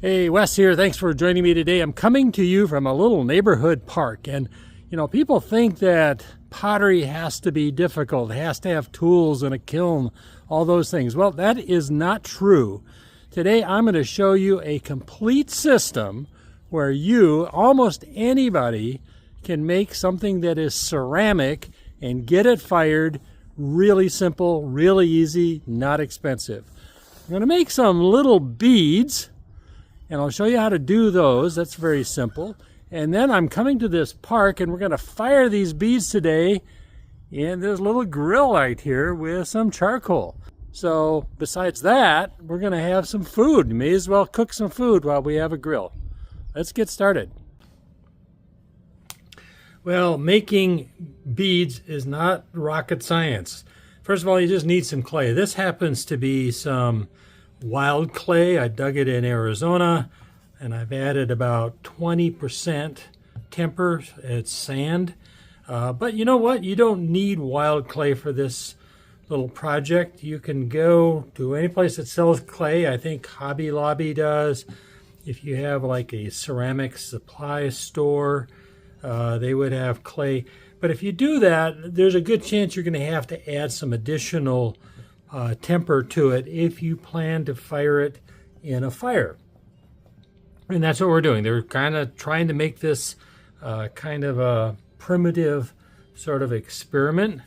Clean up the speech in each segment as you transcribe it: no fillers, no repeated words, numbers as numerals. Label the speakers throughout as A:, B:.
A: Hey, Wes here. Thanks for joining me today. I'm coming to you from a little neighborhood park. And, people think that pottery has to be difficult, has to have tools and a kiln, all those things. Well, that is not true. Today, I'm going to show you a complete system where almost anybody, can make something that is ceramic and get it fired really simple, really easy, not expensive. I'm going to make some little beads. And I'll show you how to do those. That's very simple. And then I'm coming to this park and we're going to fire these beads today in this little grill right here with some charcoal. So besides that, we're going to have some food. You may as well cook some food while we have a grill. Let's get started. Well, making beads is not rocket science. First of all, you just need some clay. This happens to be some wild clay. I dug it in Arizona, and I've added about 20% temper. It's sand. But you know what? You don't need wild clay for this little project. You can go to any place that sells clay. I think Hobby Lobby does. If you have like a ceramic supply store, they would have clay. But if you do that, there's a good chance you're going to have to add some additional temper to it if you plan to fire it in a fire. And that's what we're doing. They're kind of trying to make this kind of a primitive sort of experiment.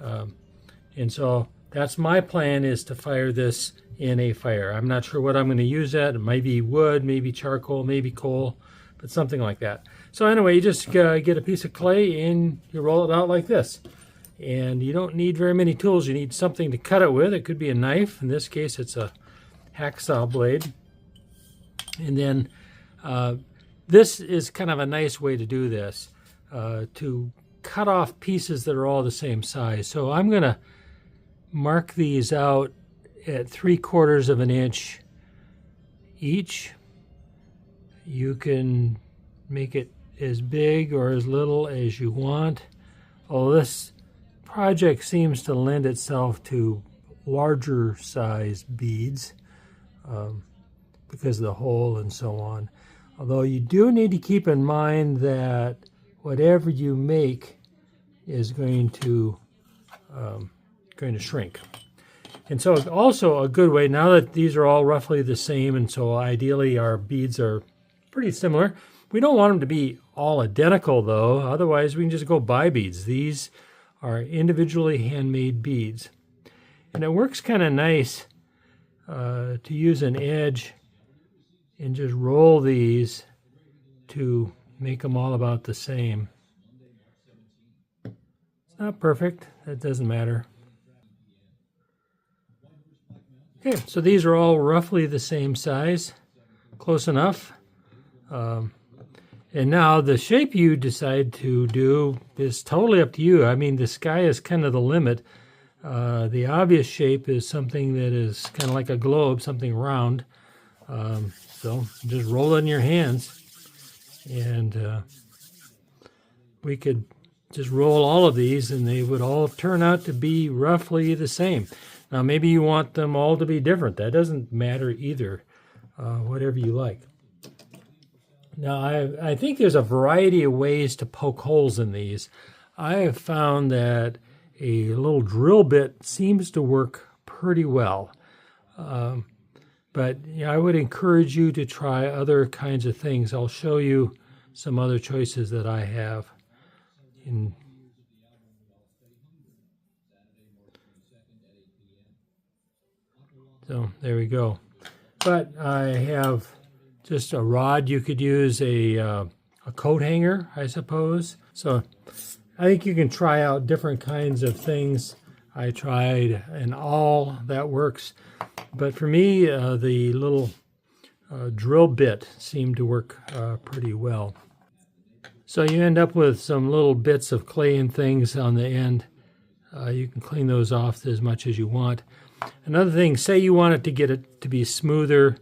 A: And so that's my plan, is to fire this in a fire. I'm not sure what I'm going to use that. It might be wood, maybe charcoal, maybe coal, but something like that. So anyway, you just get a piece of clay and you roll it out like this. And you don't need very many tools. You need something to cut it with. It could be a knife. In this case, it's a hacksaw blade. And then this is kind of a nice way to do this, to cut off pieces that are all the same size. So I'm going to mark these out at 3/4 of an inch each. You can make it as big or as little as you want. Oh, this project seems to lend itself to larger size beads because of the hole and so on. Although you do need to keep in mind that whatever you make is going to shrink. And so it's also a good way, now that these are all roughly the same, and so ideally our beads are pretty similar. We don't want them to be all identical though, otherwise we can just go buy beads. These are individually handmade beads. And it works kind of nice to use an edge and just roll these to make them all about the same. It's not perfect, that doesn't matter. Okay, so these are all roughly the same size, close enough. And now the shape you decide to do is totally up to you. I mean, the sky is kind of the limit. The obvious shape is something that is kind of like a globe, something round. So just roll it in your hands. And we could just roll all of these and they would all turn out to be roughly the same. Now maybe you want them all to be different. That doesn't matter either, whatever you like. Now, I think there's a variety of ways to poke holes in these. I have found that a little drill bit seems to work pretty well. But I would encourage you to try other kinds of things. I'll show you some other choices that I have. So there we go. But I have just a rod. You could use a coat hanger, I suppose. So I think you can try out different kinds of things. I tried an awl, that works. But for me, the little drill bit seemed to work pretty well. So you end up with some little bits of clay and things on the end. You can clean those off as much as you want. Another thing, say you want it to get it to be smoother.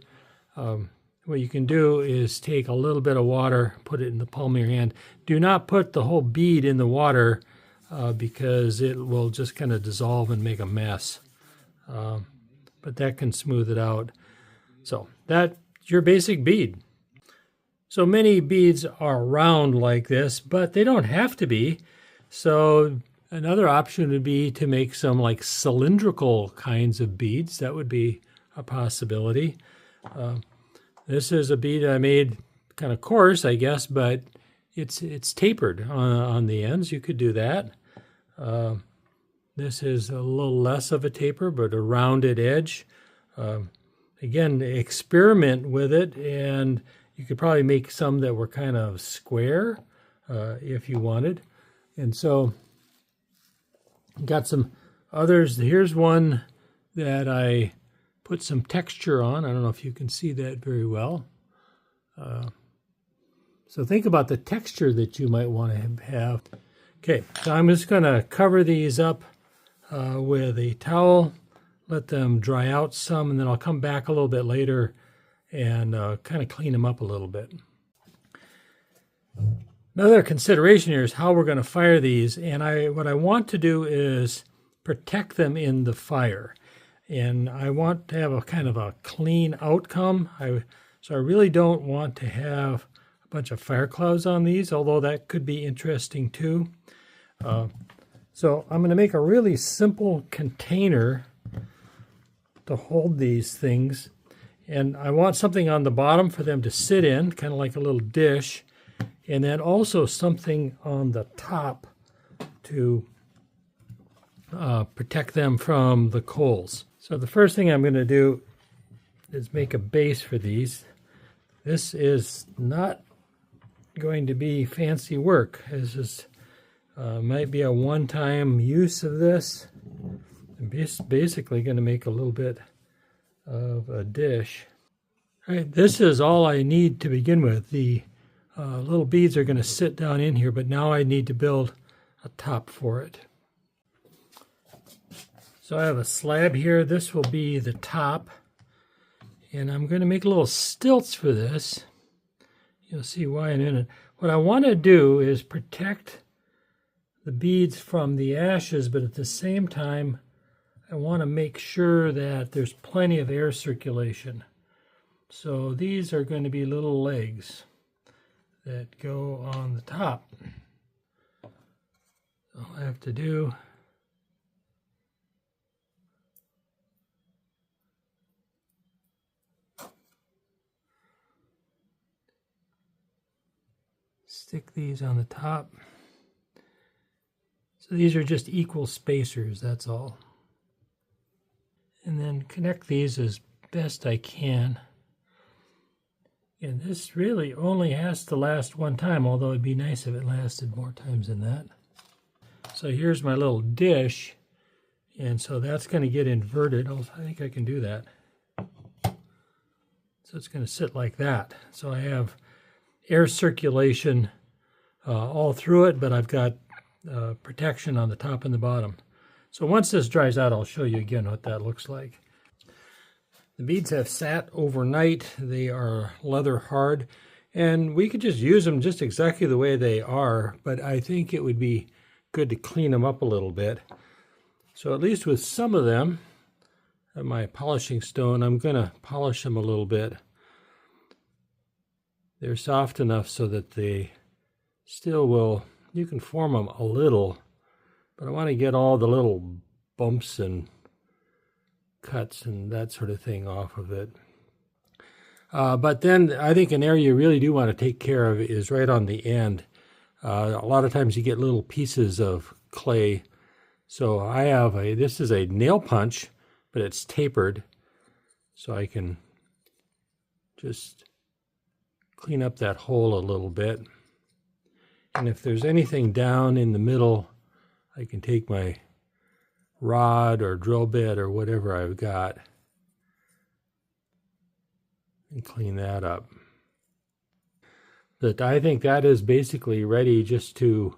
A: What you can do is take a little bit of water, put it in the palm of your hand. Do not put the whole bead in the water because it will just kind of dissolve and make a mess. But that can smooth it out. So that your basic bead. So many beads are round like this, but they don't have to be. So another option would be to make some like cylindrical kinds of beads. That would be a possibility. This is a bead I made kind of coarse, I guess, but it's tapered on the ends. You could do that. This is a little less of a taper, but a rounded edge. Again, experiment with it, and you could probably make some that were kind of square if you wanted. And so got some others. Here's one that I put some texture on. I don't know if you can see that very well. So think about the texture that you might want to have. Okay, so I'm just going to cover these up with a towel, let them dry out some, and then I'll come back a little bit later and kind of clean them up a little bit. Another consideration here is how we're going to fire these, and what I want to do is protect them in the fire. And I want to have a kind of a clean outcome. So I really don't want to have a bunch of fire clouds on these, although that could be interesting too. So I'm going to make a really simple container to hold these things. And I want something on the bottom for them to sit in, kind of like a little dish. And then also something on the top to protect them from the coals. So the first thing I'm going to do is make a base for these. This is not going to be fancy work. This is might be a one-time use of this. I'm basically going to make a little bit of a dish. All right, this is all I need to begin with. The little beads are going to sit down in here, but now I need to build a top for it. So I have a slab here. This will be the top. And I'm going to make little stilts for this. You'll see why in a minute. What I want to do is protect the beads from the ashes, but at the same time, I want to make sure that there's plenty of air circulation. So these are going to be little legs that go on the top. All I have to do stick these on the top. So these are just equal spacers, that's all. And then connect these as best I can. And this really only has to last one time, although it'd be nice if it lasted more times than that. So here's my little dish, and so that's going to get inverted. I think I can do that. So it's going to sit like that. So I have air circulation all through it, but I've got protection on the top and the bottom. So once this dries out, I'll show you again what that looks like. The beads have sat overnight. They are leather hard, and we could just use them just exactly the way they are, but I think it would be good to clean them up a little bit. So at least with some of them, at my polishing stone, I'm going to polish them a little bit. They're soft enough so that they still will, you can form them a little, but I want to get all the little bumps and cuts and that sort of thing off of it. But then I think an area you really do want to take care of is right on the end. A lot of times you get little pieces of clay. So I have this is a nail punch, but it's tapered. So I can just clean up that hole a little bit. And if there's anything down in the middle, I can take my rod or drill bit or whatever I've got and clean that up. But I think that is basically ready just to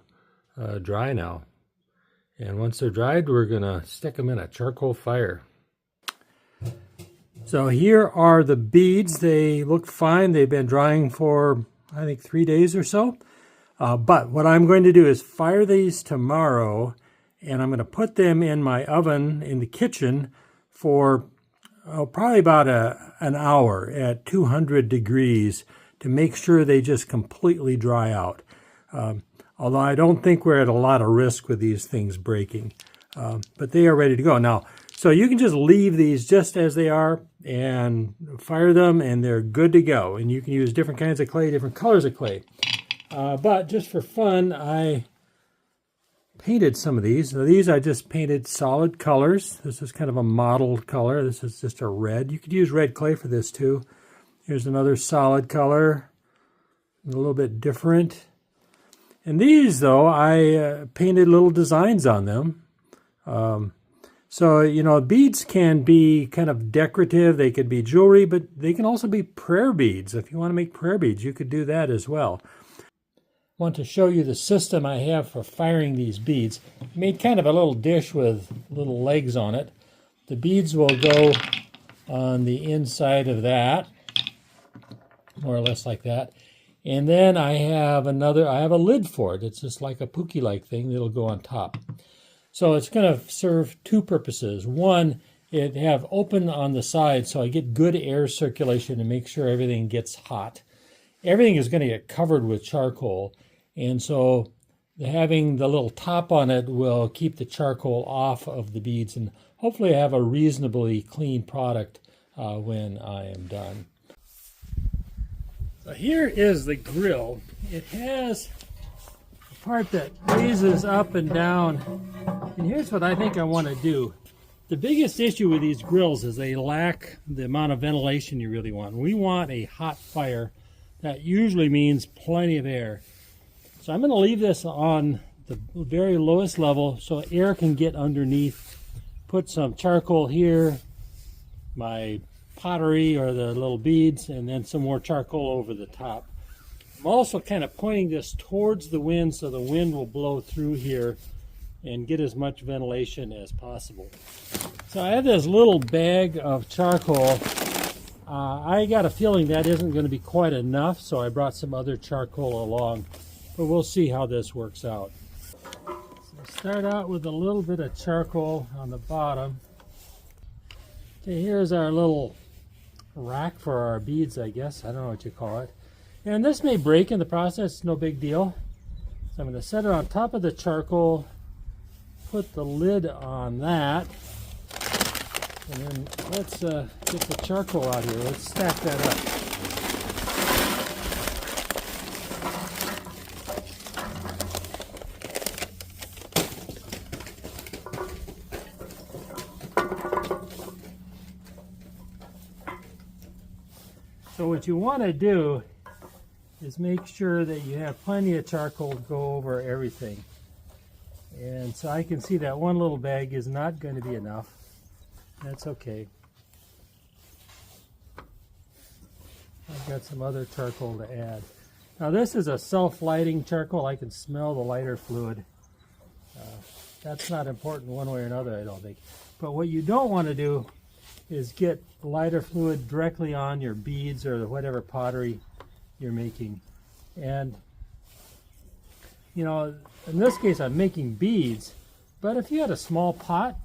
A: dry now. And once they're dried, we're going to stick them in a charcoal fire. So here are the beads. They look fine. They've been drying for, I think, 3 days or so. But what I'm going to do is fire these tomorrow, and I'm going to put them in my oven in the kitchen for probably about an hour at 200 degrees to make sure they just completely dry out. Although I don't think we're at a lot of risk with these things breaking, but they are ready to go. Now, so you can just leave these just as they are and fire them, and they're good to go. And you can use different kinds of clay, different colors of clay. But just for fun, I painted some of these. Now, these I just painted solid colors. This is kind of a mottled color. This is just a red. You could use red clay for this too. Here's another solid color, a little bit different. And these, though, I painted little designs on them. So, you know, beads can be kind of decorative. They could be jewelry, but they can also be prayer beads. If you want to make prayer beads, you could do that as well. I want to show you the system I have for firing these beads. I made kind of a little dish with little legs on it. The beads will go on the inside of that, more or less like that. And then I have a lid for it. It's just like a pookie-like thing that'll go on top. So it's going to serve two purposes. One, it have open on the side so I get good air circulation and make sure everything gets hot. Everything is going to get covered with charcoal, and so having the little top on it will keep the charcoal off of the beads, and hopefully I have a reasonably clean product when I am done. So here is the grill. It has a part that raises up and down, and here's what I think I want to do. The biggest issue with these grills is they lack the amount of ventilation you really want. We want a hot fire. That usually means plenty of air. So I'm going to leave this on the very lowest level so air can get underneath. Put some charcoal here, my pottery or the little beads, and then some more charcoal over the top. I'm also kind of pointing this towards the wind so the wind will blow through here and get as much ventilation as possible. So I have this little bag of charcoal. I got a feeling that isn't going to be quite enough, so I brought some other charcoal along, but we'll see how this works out. So start out with a little bit of charcoal on the bottom. Okay, here's our little rack for our beads, I guess. I don't know what you call it. And this may break in the process, it's no big deal. So I'm going to set it on top of the charcoal, put the lid on that, and then let's get the charcoal out here. Let's stack that up. So what you want to do is make sure that you have plenty of charcoal to go over everything. And so I can see that one little bag is not going to be enough. That's okay. I've got some other charcoal to add. Now this is a self-lighting charcoal. I can smell the lighter fluid. That's not important one way or another, I don't think. But what you don't want to do is get lighter fluid directly on your beads or whatever pottery you're making. And you know, in this case I'm making beads, but if you had a small pot,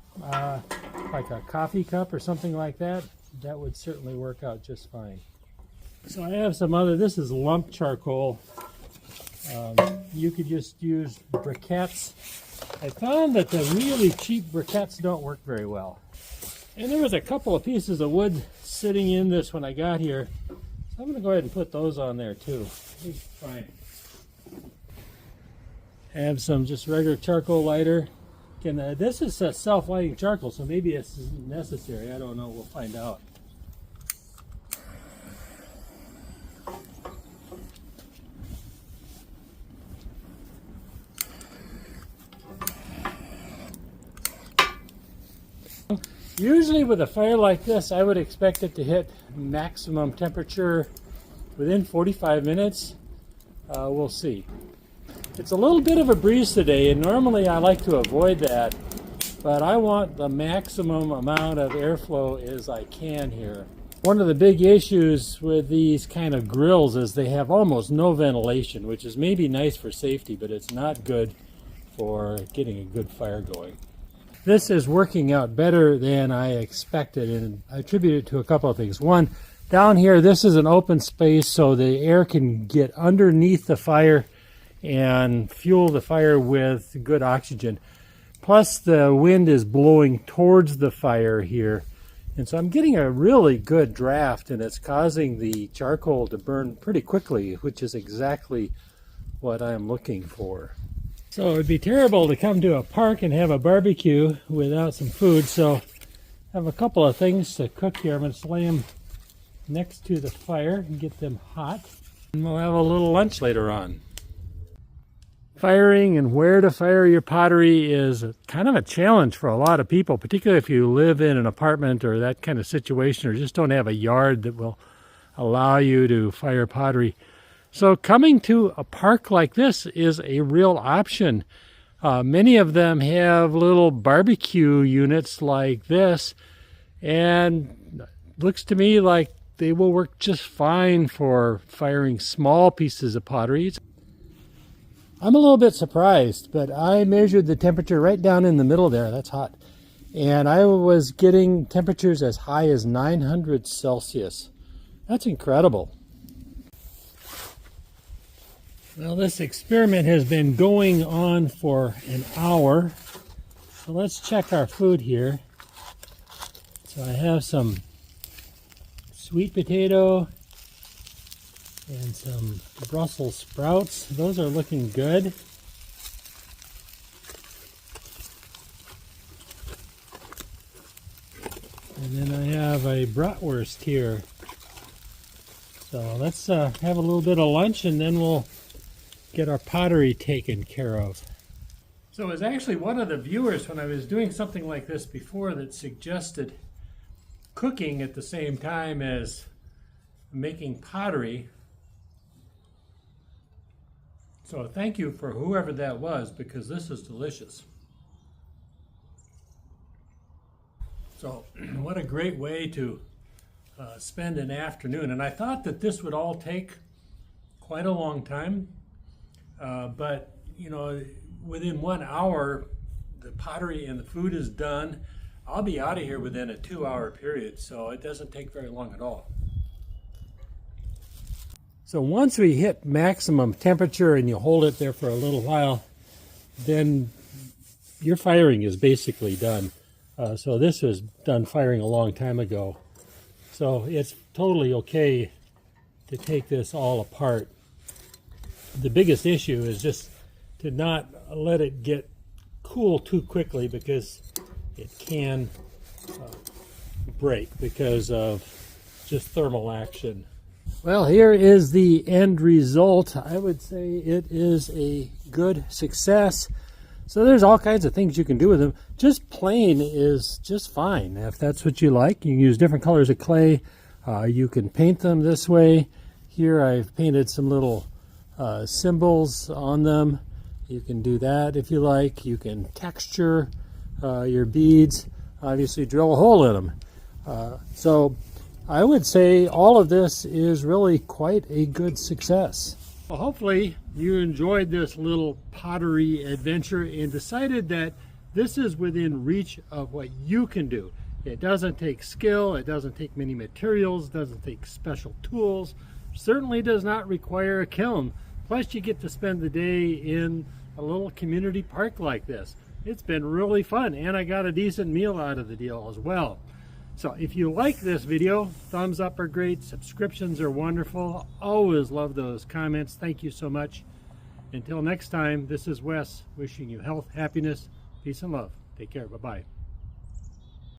A: like a coffee cup or something like that, that would certainly work out just fine. So I have some other, this is lump charcoal. You could just use briquettes. I found that the really cheap briquettes don't work very well. And there was a couple of pieces of wood sitting in this when I got here. So I'm going to go ahead and put those on there too. Fine. I have some just regular charcoal lighter. Again, this is a self-lighting charcoal, so maybe this isn't necessary. I don't know. We'll find out. Usually with a fire like this, I would expect it to hit maximum temperature within 45 minutes. We'll see. It's a little bit of a breeze today, and normally I like to avoid that, but I want the maximum amount of airflow as I can here. One of the big issues with these kind of grills is they have almost no ventilation, which is maybe nice for safety, but it's not good for getting a good fire going. this is working out better than I expected, and I attribute it to a couple of things. One, down here, this is an open space, so the air can get underneath the fire and fuel the fire with good oxygen. Plus, the wind is blowing towards the fire here, and so I'm getting a really good draft, and it's causing the charcoal to burn pretty quickly, which is exactly what I'm looking for. So it would be terrible to come to a park and have a barbecue without some food, so I have a couple of things to cook here. I'm going to lay them next to the fire and get them hot, and we'll have a little lunch later on. Firing and where to fire your pottery is kind of a challenge for a lot of people, particularly if you live in an apartment or that kind of situation, or just don't have a yard that will allow you to fire pottery. So coming to a park like this is a real option. Many of them have little barbecue units like this, and it looks to me like they will work just fine for firing small pieces of pottery. I'm a little bit surprised, but I measured the temperature right down in the middle there. That's hot. And I was getting temperatures as high as 900 Celsius. That's incredible. Well, this experiment has been going on for an hour. So let's check our food here. So I have some sweet potato and some Brussels sprouts. Those are looking good. And then I have a bratwurst here. So let's have a little bit of lunch, and then we'll get our pottery taken care of. So it was actually one of the viewers when I was doing something like this before that suggested cooking at the same time as making pottery. So thank you for whoever that was, because this is delicious. So what a great way to spend an afternoon. And I thought that this would all take quite a long time. But, you know, within 1 hour, the pottery and the food is done. I'll be out of here within a 2-hour period, so it doesn't take very long at all. So once we hit maximum temperature and you hold it there for a little while, then your firing is basically done. So this was done firing a long time ago. So it's totally okay to take this all apart. The biggest issue is just to not let it get cool too quickly, because it can break because of just thermal action. Well, here is the end result. I would say it is a good success. So there's all kinds of things you can do with them. Just plain is just fine. If that's what you like, you can use different colors of clay. You can paint them this way. Here I've painted some little symbols on them. You can do that if you like. You can texture your beads. Obviously drill a hole in them. So I would say all of this is really quite a good success. Well, hopefully you enjoyed this little pottery adventure and decided that this is within reach of what you can do. It doesn't take skill, it doesn't take many materials, doesn't take special tools, certainly does not require a kiln. Plus you get to spend the day in a little community park like this. It's been really fun, and I got a decent meal out of the deal as well. So if you like this video, thumbs up are great, subscriptions are wonderful. Always love those comments. Thank you so much. Until next time, this is Wes wishing you health, happiness, peace, and love. Take care. Bye-bye.